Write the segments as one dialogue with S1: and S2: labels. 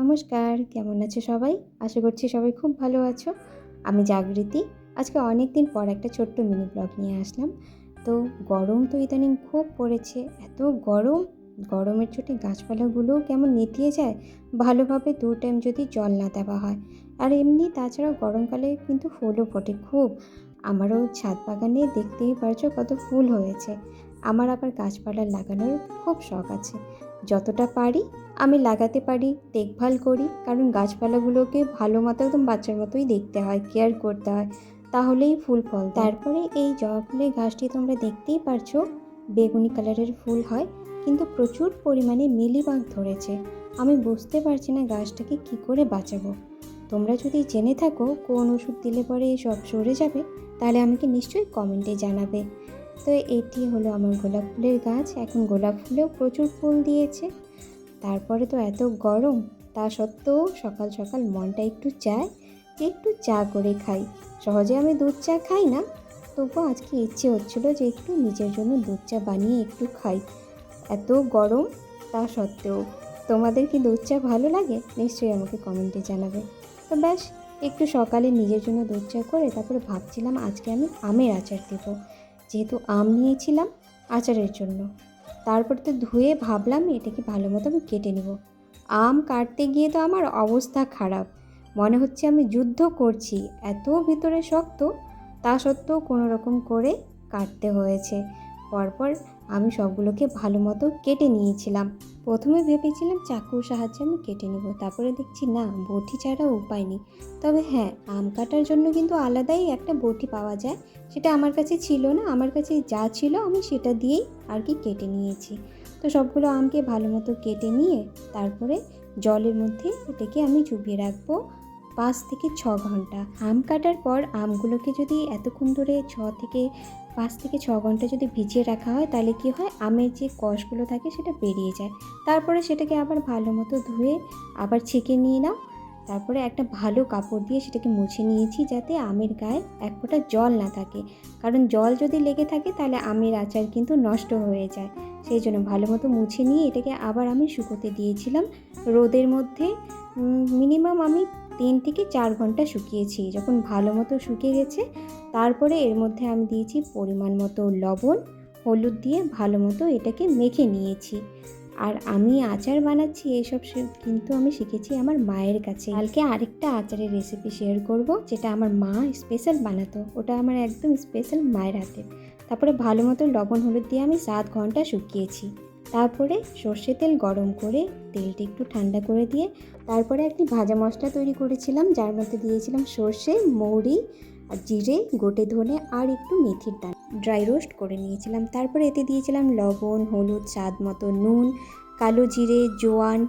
S1: নমস্কার, কেমন আছো সবাই? আশা করছি সবাই খুব ভালো আছো। আমি জাগৃতি। আজকে অনেক দিন পর একটা ছোট্ট মিনি ব্লগ নিয়ে আসলাম। তো গরম তো ইদানিং খুব পড়েছে। এত গরম, গরমের চোটে গাছপালাগুলোও কেমন নেতিয়ে যায় ভালোভাবে 2 টাইম যদি জল না দেওয়া হয়। আর এমনি তাছাড়াও গরমকালে কিন্তু ফুলও ফোটে খুব। আমারও ছাদ বাগানে দেখতেই পারছো কত ফুল হয়েছে। আমার আবার গাছপালা লাগানোর খুব শখ আছে। যতটা পারি আমি লাগাতে পারি, দেখভাল করি, কারণ গাছপালাগুলোকে ভালো মতো একদম বাচ্চার মতোই দেখতে হয়, কেয়ার করতে হয়, তাহলেই ফুল ফল দেয়। তারপরে এই জবা ফুলের গাছটি তোমরা দেখতেই পারছো, বেগুনি কালারের ফুল হয়, কিন্তু প্রচুর পরিমাণে মিলিবাগ ধরেছে। আমি বুঝতে পারছি না গাছটাকে কি করে বাঁচাবো। তোমরা যদি জেনে থাকো কোন ওষুধ দিলে পরে সব সরে যাবে, তাহলে আমাকে নিশ্চয়ই কমেন্টে জানাবে। তো এটি হলো আমার গোলাপ ফুলের গাছ। এখন গোলাপ ফুলেও প্রচুর ফুল দিয়েছে। তারপরে তো এত গরম, তা সত্ত্বেও সকাল সকাল মনটা একটু চায় যে একটু চা করে খাই। সহজে আমি দুধ চা খাই না, তবুও আজকে ইচ্ছে হচ্ছিলো যে একটু নিজের জন্য দুধ চা বানিয়ে একটু খাই। এত গরম, তা সত্ত্বেও তোমাদের কি দুধ চা ভালো লাগে? নিশ্চয়ই আমাকে কমেন্টে জানাবে। তো ব্যাস, একটু সকালে নিজের জন্য দুধ চা করে তারপরে ভাবছিলাম আজকে আমি আমের আচার দেবো, যেহেতু আম নিয়েছিলাম আচারের জন্য। তারপর তো ধুয়ে ভাবলাম এটাকে ভালো মতো আমি কেটে নেব। আম কাটতে গিয়ে তো আমার অবস্থা খারাপ, মনে হচ্ছে আমি যুদ্ধ করছি, এত ভিতরে শক্ত, তা সত্ত্বেও কোনো রকম করে কাটতে হয়েছে। পরপর আমি সবগুলোকে ভালো মতো কেটে নিয়েছিলাম। প্রথমে ভেবেছিলাম চাকুর সাহায্যে আমি কেটে নেব, তারপরে দেখছি না, বটি ছাড়া উপায় নেই। তবে হ্যাঁ, আম কাটার জন্য কিন্তু আলাদাই একটা বটি পাওয়া যায়, সেটা আমার কাছে ছিল না। আমার কাছে যা ছিল আমি সেটা দিয়েই আর কি কেটে নিয়েছি। তো সবগুলো আমকে ভালো মতো কেটে নিয়ে তারপরে জলের মধ্যে এটাকে আমি চুবিয়ে রাখবো 5 থেকে 6 ঘন্টা। আম কাটার পর আমগুলোকে যদি এতক্ষণ ধরে 5 থেকে 6 ঘন্টা যদি ভিজিয়ে রাখা হয়, তাহলে কি হয়, আমের যে কষগুলো থাকে সেটা বেরিয়ে যায়। তারপরে সেটাকে আবার ভালো মতো ধুয়ে আবার ছেঁকে নিয়ে নাও। তারপরে একটা ভালো কাপড় দিয়ে সেটাকে মুছে নিয়েছি, যাতে আমের গায়ে এক ফোঁটা জল না থাকে, কারণ জল যদি লেগে থাকে তাহলে আমের আচার কিন্তু নষ্ট হয়ে যায়। সেই জন্য ভালো মতো মুছে নিয়ে এটাকে আবার আমি শুকোতে দিয়েছিলাম রোদের মধ্যে। মিনিমাম আমি 3 থেকে 4 ঘন্টা শুকিয়েছি। যখন ভালো মতো শুকিয়ে গেছে, তারপরে এর মধ্যে আমি দিয়েছি পরিমাণ মতো লবণ, হলুদ দিয়ে ভালো মতো এটাকে মেখে নিয়েছি। আর আমি আচার বানাচ্ছি এইসব কিন্তু আমি শিখেছি আমার মায়ের কাছে। কালকে আরেকটা আচারের রেসিপি শেয়ার করব, যেটা আমার মা স্পেশাল বানাতো, ওটা আমার একদম স্পেশাল মায়ের হাতে। তারপরে ভালো মতো লবণ হলুদ দিয়ে আমি 7 ঘন্টা শুকিয়েছি। তারপরে সর্ষে তেল গরম করে তেলটা একটু ঠান্ডা করে দিয়ে তারপরে একটি ভাজা মশলা তৈরি করেছিলাম, যার মধ্যে দিয়েছিলাম সর্ষে, মৌরি আর জিরে, গোটে ধনে আর একটু মেথির দানা ড্রাই রোস্ট করে নিয়েছিলাম। তারপরে এতে দিয়েছিলাম লবণ, হলুদ, স্বাদ মতো নুন, কালো জিরে, জোয়ান,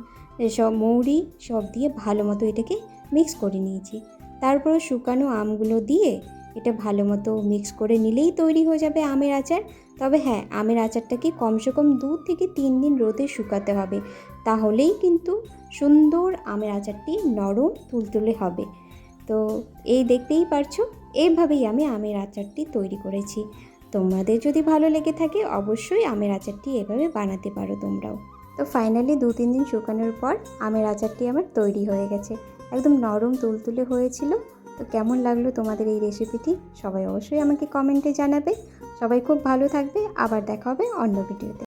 S1: সব মৌরি সব দিয়ে ভালো মতো এটাকে মিক্স করে নিয়েছি। তারপরে শুকানো আমগুলো দিয়ে এটা ভালো মতো মিক্স করে নিলেই তৈরি হয়ে যাবে আমের আচার। তবে হ্যাঁ, আমের আচারটাকে কমসে কম 2 থেকে 3 দিন রোদে শুকাতে হবে, তাহলেই কিন্তু সুন্দর আমের আচারটি নরম তুলতুলে হবে। তো এই দেখতেই পারছো, এইভাবেই আমি আমের আচারটি তৈরি করেছি। তোমাদের যদি ভালো লেগে থাকে অবশ্যই আমের আচারটি এভাবে বানাতে পারো তোমরাও। তো ফাইনালি 2-3 দিন শুকানোর পর আমের আচারটি আমার তৈরি হয়ে গেছে, একদম নরম তুলতুলে হয়েছিল। তো কেমন লাগলো তোমাদের এই রেসিপিটি সবাই অবশ্যই আমাকে কমেন্টে জানাবে। সবাই খুব ভালো থাকবে, আবার দেখা হবে অন্য ভিডিওতে।